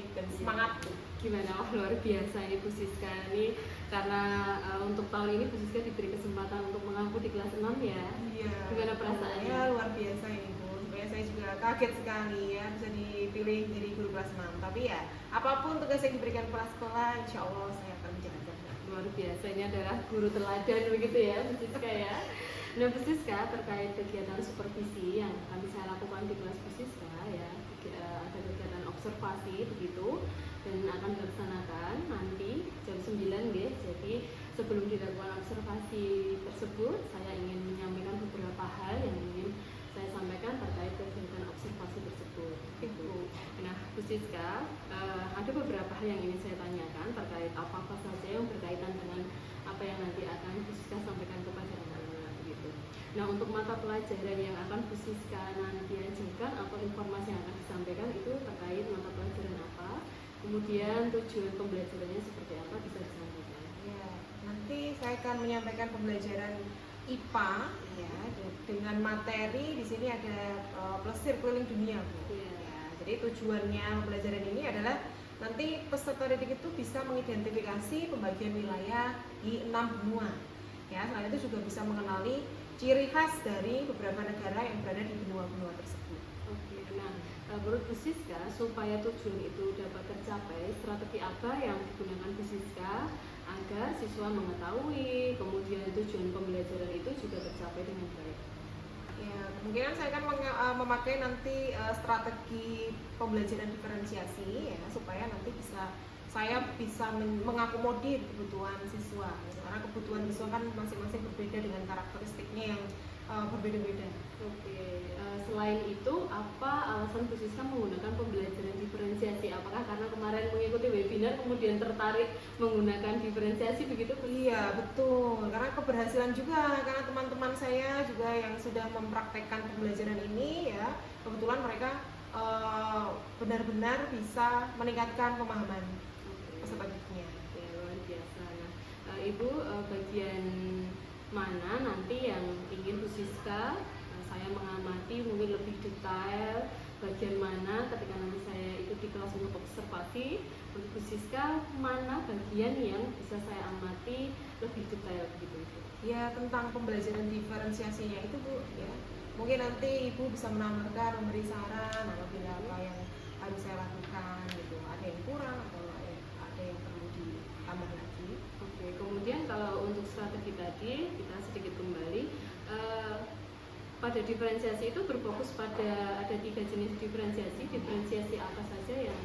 baik dan semangat. Gimana? Oh, luar biasa ini Bu Siska ini, karena untuk tahun ini Bu Siska diberi kesempatan untuk mengaku di kelas 6 ya. Iya. Gimana perasaannya? Ya luar biasa ini Bu. Sebenarnya saya juga kaget sekali ya bisa dipilih jadi guru kelas 6. Tapi ya apapun tugas yang diberikan kepala sekolah, insya Allah saya akan menjalankan. Luar biasa, ini adalah guru teladan begitu ya Bu Siska ya. Nah Bu Siska, terkait kegiatan supervisi yang akan saya lakukan di kelas Bu Siska ya, ada kegiatan observasi begitu dan akan dilaksanakan nanti jam 9 deh. Jadi sebelum dilakukan observasi tersebut, saya ingin menyampaikan beberapa hal yang ingin saya sampaikan terkait kegiatan observasi tersebut. Nah Bu Siska, ada beberapa hal yang ingin saya tanyakan terkait apa-apa saja yang berkaitan dengan apa yang nanti akan Bu Siska sampaikan kepada anak-anak begitu. Nah untuk mata pelajaran yang akan Bu Siska nanti ajukan atau informasi yang akan disampaikan itu terkait mata pelajaran apa, kemudian tujuan pembelajarannya seperti apa, bisa disampaikan. Ya, nanti saya akan menyampaikan pembelajaran IPA ya, dengan materi di sini ada plesir keliling dunia Bu. Ya. Ya, jadi tujuannya pembelajaran ini adalah nanti peserta didik itu bisa mengidentifikasi pembagian wilayah di 6 benua. Ya, selain itu juga bisa mengenali ciri khas dari beberapa negara yang berada di benua-benua tersebut. Oke, nah menurut Bu Siska, supaya tujuan itu dapat tercapai, strategi apa yang digunakan Bu Siska agar siswa mengetahui, kemudian tujuan pembelajaran itu juga tercapai dengan baik? Ya, kemungkinan saya akan memakai nanti strategi pembelajaran diferensiasi ya, supaya nanti saya bisa mengakomodir kebutuhan siswa. Karena kebutuhan siswa kan masing-masing berbeda dengan karakteristiknya yang berbeda-beda. Oke, selain itu apa alasan Bu Siska menggunakan pembelajaran diferensiasi? Apakah karena kemarin mengikuti webinar kemudian tertarik menggunakan diferensiasi begitu? Iya betul, karena keberhasilan juga, karena teman-teman saya juga yang sudah mempraktekkan pembelajaran ini ya, kebetulan mereka benar-benar bisa meningkatkan pemahaman peserta didiknya. Ya, luar biasa. Nah, Ibu bagian mana nanti yang ingin Bu Siska saya mengamati mungkin lebih detail, bagian mana ketika nanti saya itu di kelas untuk observasi, untuk Bu Siska mana bagian yang bisa saya amati lebih detail gitu? Ya tentang pembelajaran diferensiasinya itu Bu ya, mungkin nanti Ibu bisa menambahkan, memberi saran apabila apa yang harus saya lakukan gitu, ada yang kurang atau ada yang perlu ditambah lagi. Oke, kemudian kalau untuk strategi tadi kita sedikit kembali, pada diferensiasi itu berfokus pada ada 3 jenis diferensiasi. Diferensiasi apa saja yang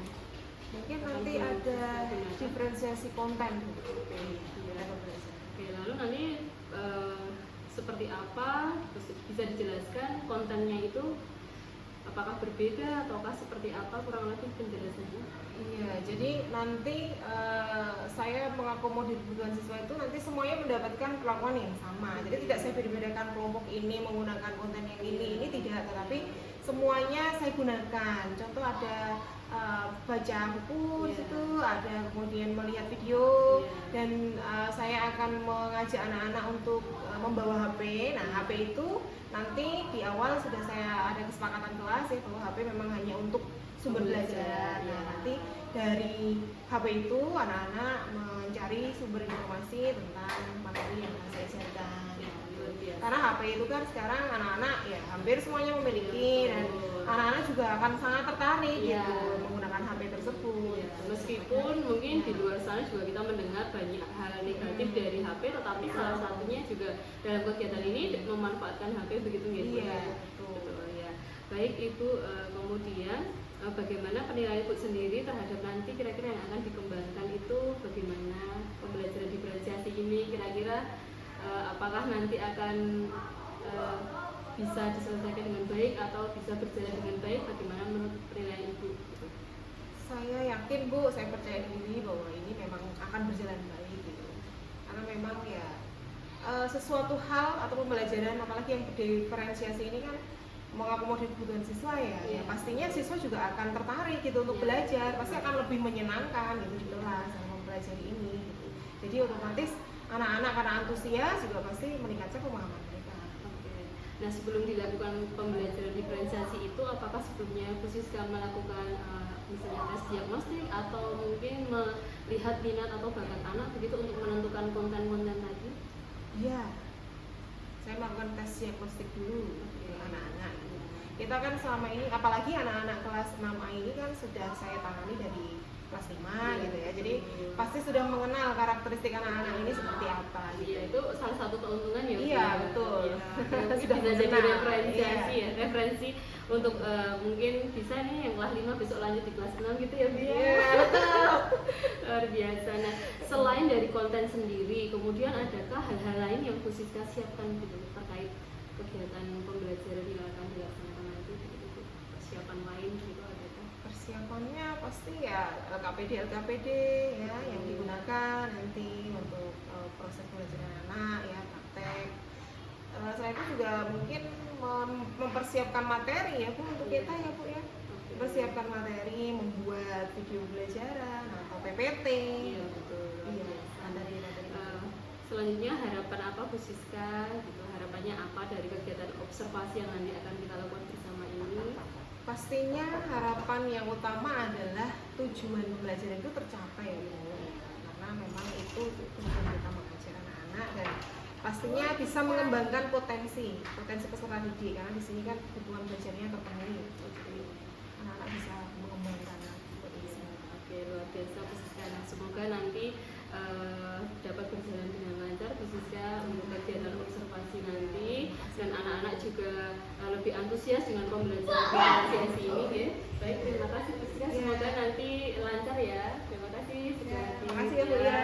mungkin nanti ada diferensiasi konten. Oke, ya. Oke, lalu nanti seperti apa bisa dijelaskan kontennya itu apakah berbeda ataukah seperti apa, kurang lebih penjelasannya? Iya, jadi nanti saya mengakomodir kebutuhan siswa itu nanti semuanya mendapatkan perlakuan yang sama. Jadi tidak saya beda-bedakan kelompok ini menggunakan konten yang ini tidak, tetapi semuanya saya gunakan. Contoh ada baca buku di situ, ada kemudian melihat video, dan saya akan mengajak anak-anak untuk membawa HP. Nah, HP itu nanti di awal sudah saya ada kesepakatan kelas ya bahwa HP memang hanya untuk sumber belajar. Nah, nanti dari HP itu anak-anak mencari sumber informasi tentang materi yang akan saya ajarkan. Karena HP itu kan sekarang anak-anak ya hampir semuanya memiliki, dan anak-anak juga akan sangat tertarik gitu menggunakan HP tersebut. Meskipun mungkin di luar sana juga kita mendengar banyak hal negatif dari HP, tetapi salah satunya juga dalam kegiatan ini memanfaatkan HP begitu ya. Iya, betul ya. Baik Ibu, kemudian bagaimana penilaian Ibu sendiri terhadap nanti kira-kira yang akan dikembangkan itu, bagaimana pembelajaran diferensiasi ini kira-kira apakah nanti akan bisa diselesaikan dengan baik atau bisa berjalan dengan baik, bagaimana menurut penilaian Ibu? Saya yakin Bu, saya percaya diri bahwa ini memang akan berjalan baik gitu. Karena memang ya sesuatu hal atau pembelajaran apalagi yang diferensiasi ini kan mengakomodir kebutuhan siswa ya, pastinya siswa juga akan tertarik gitu untuk belajar, pasti akan lebih menyenangkan gitu di kelas dalam mempelajari ini gitu. Jadi otomatis anak-anak karena antusias juga pasti meningkatkan pemahaman mereka. Nah, sebelum dilakukan pembelajaran diferensiasi itu, apakah sebelumnya Bu Siska melakukan misalnya tes diagnostik atau mungkin melihat minat atau bakat anak begitu untuk menentukan konten-konten tadi? Iya, saya melakukan tes diagnostik dulu ke anak-anak. Kita kan selama ini, apalagi anak-anak kelas 6A ini kan sudah saya tangani dari kelas 5 gitu ya. Jadi pasti sudah mengenal karakteristik anak-anak ini seperti apa gitu. Iya, itu salah satu keuntungan ya. Iya, betul. Ya, Sudah bisa jadi mengenal. referensi Iya. ya, referensi untuk mungkin bisa nih yang kelas 5 besok lanjut di kelas 6 gitu ya, Bu ya. Iya, betul. Luar biasa. Nah, selain dari konten sendiri, kemudian adakah hal-hal lain yang Siska siapkan gitu terkait kegiatan pembelajaran yang akan dilaksanakan nanti gitu, Bu? Persiapan lain gitu adakah? Persiapannya pasti ya LKPD ya yang digunakan nanti untuk proses pembelajaran anak ya, praktek. Selain itu juga mungkin mempersiapkan materi ya Bu untuk kita ya Bu ya. Persiapkan materi, membuat video pembelajaran atau PPT. Iya, betul. Iya, Materi. materi. Selanjutnya harapan apa Bu Siska gitu? Harapannya apa dari kegiatan observasi yang nanti akan kita lakukan bersama ini? Pastinya harapan yang utama adalah tujuan pembelajaran itu tercapai ya Bu. Karena memang itu tujuan kita mengajar anak-anak dan pastinya bisa mengembangkan potensi peserta didik karena di sini kan kebutuhan belajarnya terpenuhi. Jadi anak-anak bisa mengembangkan potensi. Oke, luar biasa Bu Siska. Nah, semoga nanti dapat berjalan dengan lancar Bu Siska untuk kegiatan observasi nanti dan anak-anak juga lebih antusias dengan pembelajaran sesi ini ya. Baik, terima kasih Bu Siska. Semoga nanti lancar ya. Terima kasih. Terima kasih ya Bu ya.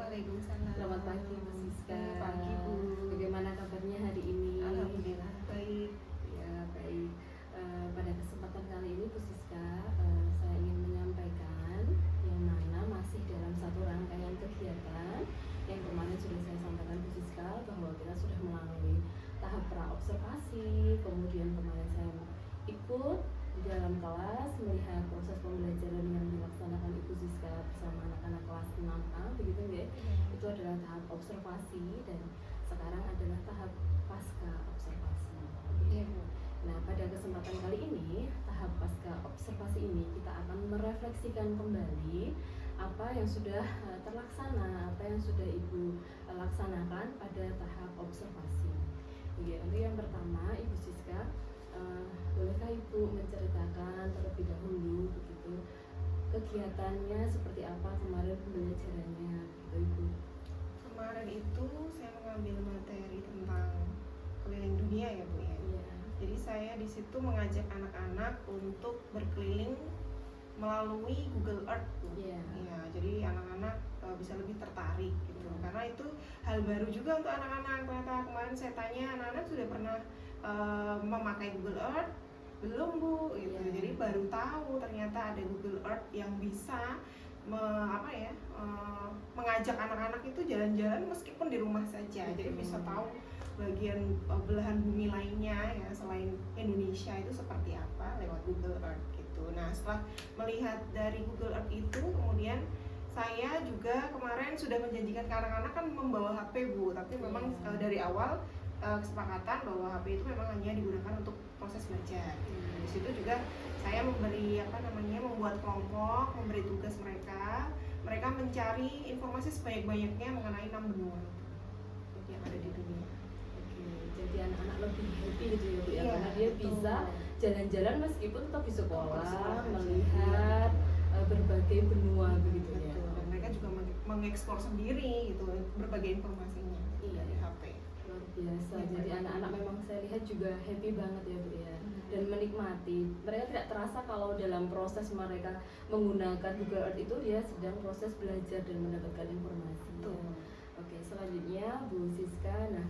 Waalaikumsalam. Selamat pagi Bu Siska. Pagi Bu. Bagaimana kabarnya hari ini? Alhamdulillah baik. Ya baik. Pada kesempatan kali ini Bu Siska, saya ingin menyampaikan yang mana masih dalam satu rangkaian kegiatan yang kemarin sudah saya sampaikan Bu Siska bahwa kita sudah melalui tahap pra-observasi, kemudian kemarin saya ikut di dalam kelas melihat proses pembelajaran yang dilaksanakan Ibu Siska bersama anak-anak kelas 6A, begitu ya. Itu adalah tahap observasi dan sekarang adalah tahap pasca observasi. Iya Bu. Nah, pada kesempatan kali ini, tahap pasca observasi ini kita akan merefleksikan kembali apa yang sudah terlaksana, apa yang sudah Ibu laksanakan pada tahap observasi. Ya, untuk yang pertama, Ibu Siska, bolehkah Ibu menceritakan terlebih dahulu begitu kegiatannya seperti apa kemarin pembelajarannya, begitu Ibu? Kemarin itu saya mengambil materi tentang keliling dunia ya Bu ya. Iya. Jadi saya di situ mengajak anak-anak untuk berkeliling melalui Google Earth Bu. Iya. Iya, jadi anak-anak bisa lebih tertarik gitu. Karena itu hal baru juga untuk anak-anak. Ternyata kemarin saya tanya anak-anak sudah pernah memakai Google Earth belum Bu gitu. Iya. Jadi baru tahu ternyata ada Google Earth yang bisa mengajak anak-anak itu jalan-jalan meskipun di rumah saja. Jadi bisa tahu bagian belahan bumi lainnya ya selain Indonesia itu seperti apa lewat Google Earth gitu. Nah, setelah melihat dari Google Earth itu kemudian saya juga kemarin sudah menjanjikan ke anak-anak kan membawa HP Bu, tapi memang dari awal kesepakatan bahwa HP itu memang hanya digunakan untuk proses belajar. Di situ juga saya membuat kelompok, memberi tugas mereka mencari informasi sebanyak-banyaknya mengenai 6 benua yang ada di dunia. Oke, jadi anak-anak lebih happy gitu ya Bu ya, Iya, karena dia betul. bisa jalan-jalan meskipun tetap di sekolah, Sekolah aja. melihat berbagai benua begitu ya. Betul. Dan mereka juga mengeksplor sendiri gitu berbagai informasinya Iya. dari HP. Luar biasa. Iya, Jadi betul. anak-anak memang saya lihat juga happy banget ya Bu ya. Dan menikmati. Mereka tidak terasa kalau dalam proses mereka menggunakan Google Earth itu dia sedang proses belajar dan mendapatkan informasi. Betul. Oke, selanjutnya Bu Siska. Nah,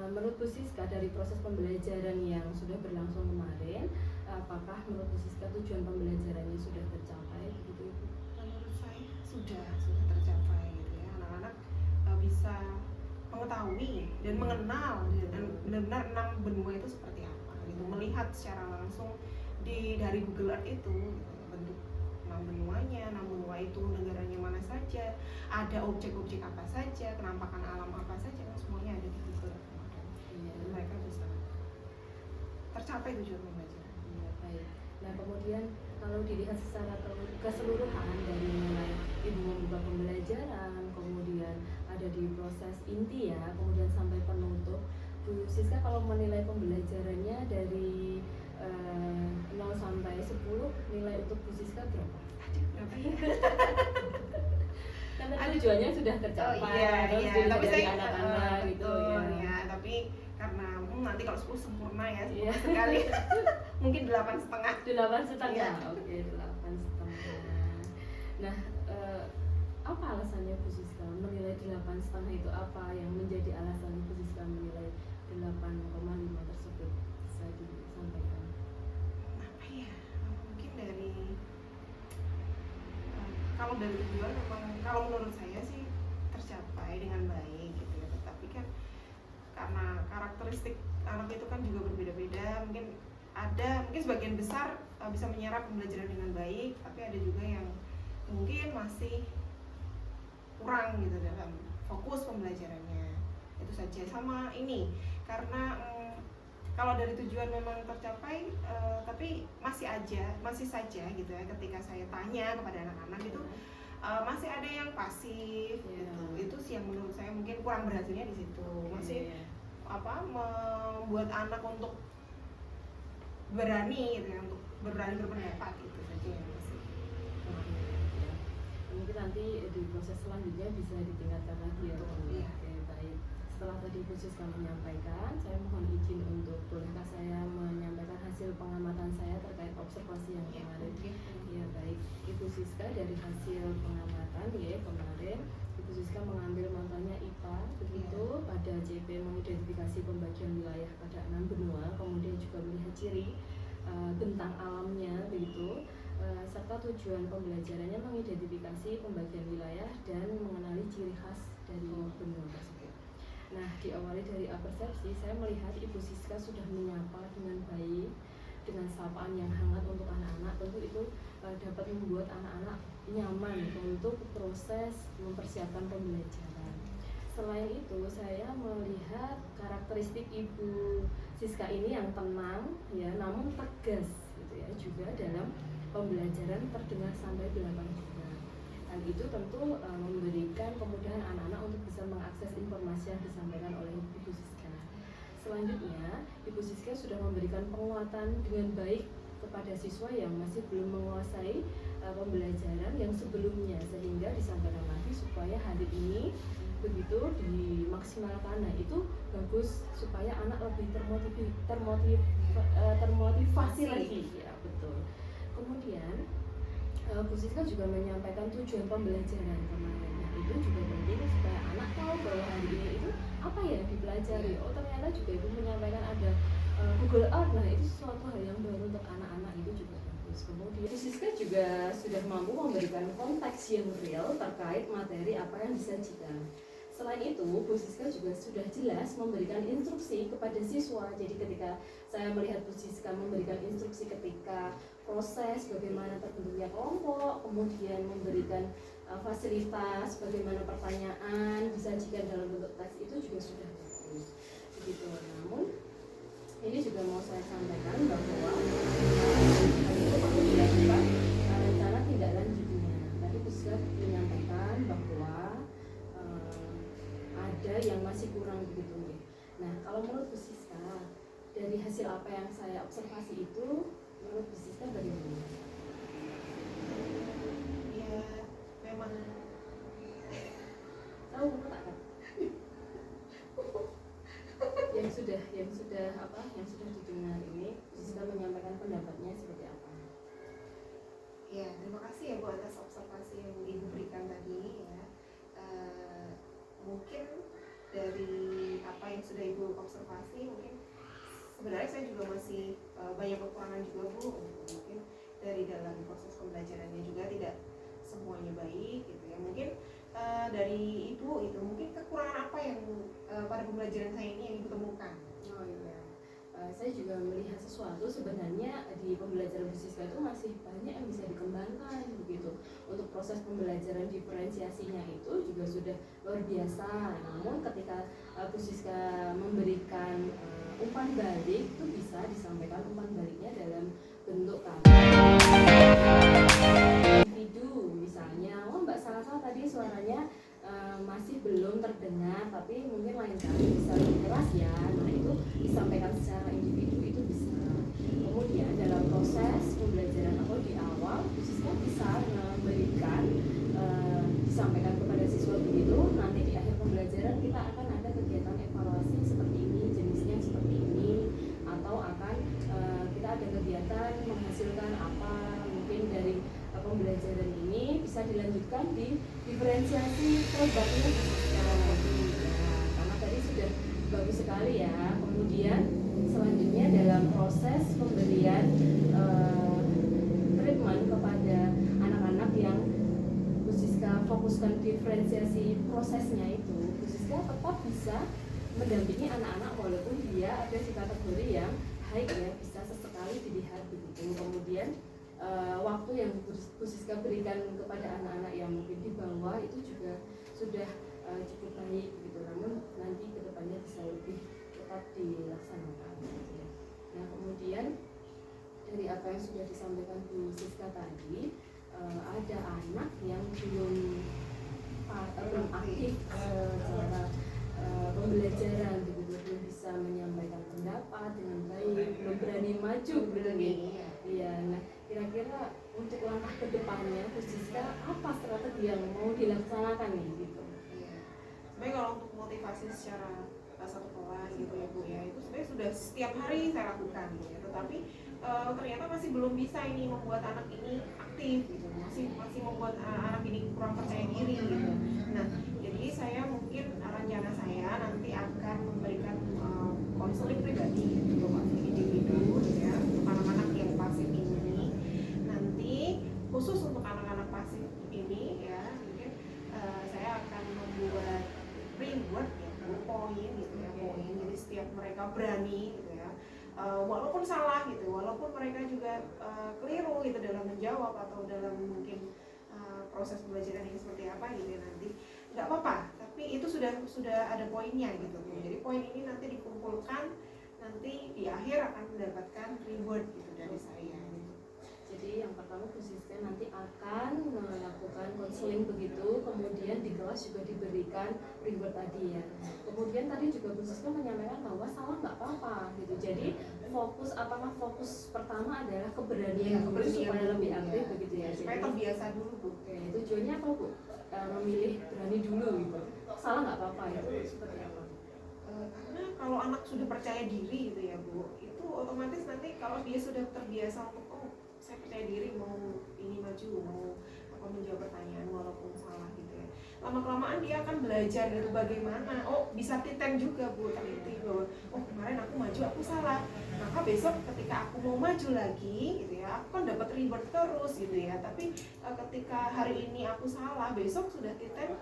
menurut Bu Siska dari proses pembelajaran yang sudah berlangsung kemarin, apakah menurut Bu Siska tujuan pembelajarannya sudah tercapai begitu Ibu? Menurut saya sudah tercapai gitu ya. Anak-anak bisa mengetahui dan mengenal dan benar-benar 6 benua itu seperti apa gitu. Melihat secara langsung dari Google Earth itu gitu, bentuk 6 benuanya, 6 benua itu negaranya mana saja, ada objek-objek apa saja, penampakan alam apa saja, kan semuanya ada di Google Earth. Iya. Jadi mereka bisa tercapai tujuan pembelajaran. Iya, baik. Nah, kemudian kalau dilihat secara keseluruhan dari mulai Ibu membuka pembelajaran, kemudian ada di proses inti ya, kemudian sampai penutup, Bu Siska kalau menilai pembelajarannya dari 0 sampai 10, nilai untuk Bu Siska berapa? Berapa ya? Karena tujuannya sudah tercapai, terus dilihat tapi dari saya anak-anak gitu ya. tapi karena nanti kalau 10 sempurna ya, Iya. sekali mungkin 8,5. 8,5. Iya. Oke, 8,5. Nah, apa alasannya Bu Siska menilai 8,5 itu? Apa yang menjadi alasan Bu Siska menilai 8,5 tersebut? Bisa disampaikan. Apa ya? Mungkin kalau dari tujuan memang kalau menurut saya sih tercapai dengan baik gitu ya. Tetapi kan karena karakteristik anak itu kan juga berbeda-beda, mungkin sebagian besar bisa menyerap pembelajaran dengan baik, tapi ada juga yang mungkin masih kurang gitu dalam fokus pembelajarannya. Itu saja. Sama ini karena kalau dari tujuan memang tercapai, tapi masih saja gitu ya, ketika saya tanya kepada anak-anak itu masih ada yang pasif gitu. Itu sih yang menurut saya mungkin kurang berhasilnya di situ. Masih membuat anak untuk berani gitu ya, untuk berani berpendapat, itu saja yang masih. Mungkin nanti di proses selanjutnya bisa ditingkatkan lagi ya. Iya. Oke, baik. Setelah tadi Bu Siska menyampaikan, saya mohon izin untuk bolehkah saya menyampaikan hasil pengamatan saya terkait observasi yang kemarin. Ya baik, Ibu Siska dari hasil pengamatan ya kemarin Bu Siska mengambil matanya IPA begitu, pada CP mengidentifikasi pembagian wilayah pada 6 benua, kemudian juga melihat ciri bentang alamnya begitu, serta tujuan pembelajarannya mengidentifikasi pembagian wilayah dan mengenali ciri khas dari benua tersebut. Nah, diawali dari apersepsi, saya melihat Ibu Siska sudah menyapa dengan baik, dengan sapaan yang hangat untuk anak-anak. Tentu itu dapat membuat anak-anak nyaman untuk proses mempersiapkan pembelajaran. Selain itu, saya melihat karakteristik Ibu Siska ini yang tenang, ya, namun tegas, gitu ya, juga dalam pembelajaran terdengar sampai 8 juga. Hal itu tentu memberikan kemudahan anak-anak untuk bisa mengakses informasi yang disampaikan oleh Ibu Siska. Selanjutnya, Ibu Siska sudah memberikan penguatan dengan baik kepada siswa yang masih belum menguasai pembelajaran yang sebelumnya, sehingga disampaikan lagi supaya hari ini begitu dimaksimalkan. Nah, itu bagus supaya anak lebih termotivasi lagi, ya betul. Kemudian Bu Siska juga menyampaikan tujuan pembelajaran kemarin. Nah, itu juga penting supaya anak tahu bahwa hari ini itu apa ya dipelajari. Oh, ternyata juga Ibu menyampaikan ada Google Earth. Nah, itu sesuatu hal yang baru untuk anak-anak, itu juga bagus. Kemudian Bu Siska juga sudah mampu memberikan konteks yang real terkait materi apa yang disajikan. Selain itu, Bu Siska juga sudah jelas memberikan instruksi kepada siswa. Jadi ketika saya melihat Bu Siska memberikan instruksi ketika proses bagaimana terbentuknya kelompok, kemudian memberikan fasilitas bagaimana pertanyaan disajikan dalam bentuk teks, itu juga sudah bagus. Begitu. Namun ini juga mau saya sampaikan bahwa itu perlu dilakukan rencana tindak lanjutnya. Tadi Bu Siska menyampaikan bahwa ada yang masih kurang begitu. Nah, kalau menurut Bu Siska, dari hasil apa yang saya observasi itu, menurut Bu Siska bagaimana? Ya, memang Tahu buku tak kan? yang sudah didengar ini, Bu Siska menyampaikan pendapatnya seperti apa? ya, terima kasih ya Bu atas observasi yang Ibu berikan tadi ya. Mungkin dari apa yang sudah Ibu observasi, mungkin sebenarnya saya juga masih banyak kekurangan juga Bu. Mungkin dari dalam proses pembelajarannya juga tidak semuanya baik gitu ya. Mungkin dari Ibu itu mungkin kekurangan apa yang pada pembelajaran saya ini yang Ibu temukan? Oh iya, saya juga melihat sesuatu sebenarnya di pembelajaran Bu Siska itu masih banyak yang bisa dikembangkan begitu. Untuk proses pembelajaran diferensiasinya itu juga sudah luar biasa. Namun ketika Bu Siska memberikan umpan balik, itu bisa disampaikan umpan baliknya dalam bentuk kata individu, misalnya, oh Mbak Salsa tadi suaranya masih belum terdengar, tapi mungkin lain kali bisa lebih keras ya. Nah, itu disampaikan secara individu, itu bisa. Kemudian dalam proses pembelajaran atau di awal, Bu Siska bisa memberikan disampaikan kepada siswa begitu. Nanti di akhir pembelajaran kita akan ada kegiatan evaluasi seperti ini, jenisnya seperti ini, atau akan kita ada kegiatan menghasilkan apa mungkin dari pembelajaran ini bisa dilanjutkan di diferensiasi kelompoknya. Karena tadi sudah bagus sekali ya. Kemudian selanjutnya dalam proses pemberian treatment kepada anak-anak yang Bu Siska fokuskan diferensiasi prosesnya itu, Bu Siska tetap bisa mendampingi anak-anak walaupun dia ada di kategori yang high ya, bisa sesekali dilihat begitu. Kemudian waktu yang Bu Siska berikan kepada anak-anak yang mungkin di bawah itu juga sudah cukup baik gitu. Namun nanti kedepannya bisa lebih tetap dilaksanakan gitu ya. Nah, kemudian dari apa yang sudah disampaikan Bu Siska tadi, ada anak yang belum aktif secara pembelajaran begitu, belum bisa menyampaikan pendapat dengan baik, belum berani maju begitu. Iya, nah kira-kira untuk langkah kedepannya Bu Siska apa strategi yang mau dilaksanakan nih gitu? Iya. Sebenarnya kalau untuk motivasi secara satu kelas gitu ya Bu ya, itu sebenarnya sudah setiap hari saya lakukan gitu ya. Tetapi ternyata masih belum bisa ini membuat anak ini aktif gitu, masih membuat anak ini kurang percaya diri gitu. Nah, Jadi saya mungkin rencana saya nanti akan memberikan konseling pribadi untuk individu ya untuk anak-anak yang pasif ini. Nanti khusus untuk anak-anak pasif ini ya mungkin saya akan membuat reward ya, poin gitu ya, poin. Jadi setiap mereka berani gitu ya, walaupun salah gitu, walaupun mereka juga keliru gitu dalam menjawab atau dalam mungkin proses pembelajaran ini seperti apa gitu ya nanti nggak apa-apa, tapi itu sudah ada poinnya gitu. Jadi poin ini nanti dikumpulkan, nanti di akhir akan mendapatkan reward gitu dari saya. Jadi yang pertama Bu Siska nanti akan melakukan konseling begitu, kemudian di kelas juga diberikan reward tadi ya. Kemudian tadi juga Bu Siska menyampaikan bahwa salah nggak apa-apa gitu. Jadi fokus pertama adalah keberanian dulu supaya lebih aktif begitu ya. Supaya terbiasa dulu Bu. Oke, tujuannya apa Bu? Memilih berani dulu gitu. Salah nggak apa-apa itu seperti apa? Karena kalau anak sudah percaya diri gitu ya Bu, itu otomatis nanti kalau dia sudah terbiasa untuk saya percaya diri mau ini maju, mau menjawab pertanyaan walaupun salah gitu ya, lama-kelamaan dia akan belajar gitu bagaimana bisa titen juga Bu, teliti bahwa kemarin aku maju aku salah, maka besok ketika aku mau maju lagi gitu ya aku kan dapat reward terus gitu ya. Tapi ketika hari ini aku salah, besok sudah titen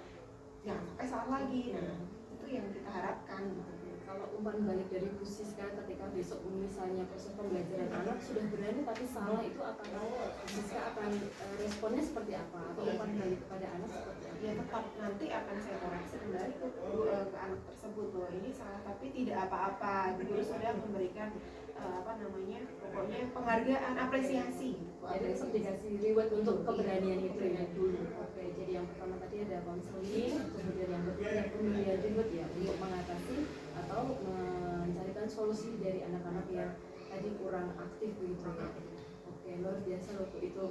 jangan sampai salah lagi. Nah itu yang kita harapkan gitu. Kalau umpan balik dari Bu Siska ketika besok misalnya proses pembelajaran anak sudah berani tapi salah, itu akan Bu Siska akan responnya seperti apa? Atau umpan balik kepada anak seperti apa? Ya tetap nanti akan saya koreksi kembali ke anak tersebut bahwa ini salah tapi tidak apa-apa. Guru sudah memberikan pokoknya penghargaan, apresiasi. Jadi tetap dikasih reward untuk keberanian itu ya dulu. Oke, jadi yang pertama tadi ada konseling, kemudian yang kedua pemberian reward ya untuk mengatasi atau mencarikan solusi dari anak-anak yang tadi kurang aktif begitu ya. Oke, luar biasa loh Bu, itu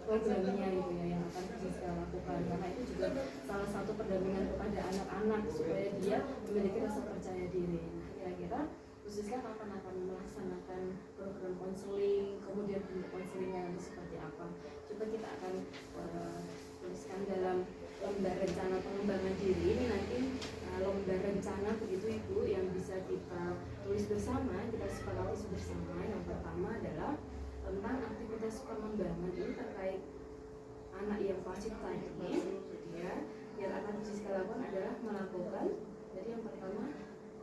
programnya gitu ya yang akan bisa lakukan, karena itu juga salah satu pendampingan kepada anak-anak supaya dia memiliki rasa percaya diri. Nah, kira-kira Bu Siska kapan akan melaksanakan program konseling, kemudian bentuk konselingnya nanti seperti apa? Coba kita akan tuliskan dalam lembar rencana pengembangan diri ini nanti lembar rencana begitu Ibu yang bisa kita tulis bersama, kita sepakati bersama. Yang pertama adalah tentang aktivitas pengembangan ini terkait anak yang pasif tadi ya, yang akan Bu Siska lakukan adalah melakukan, jadi yang pertama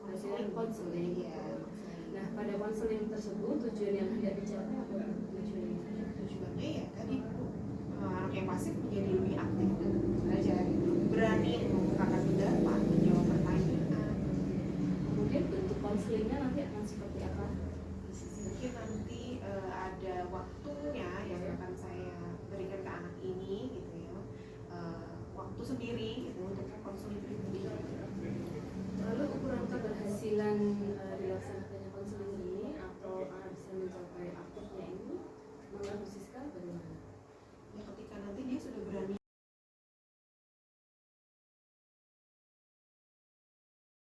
konseling. Nah, pada konseling tersebut tujuan yang hendak dicapai apa?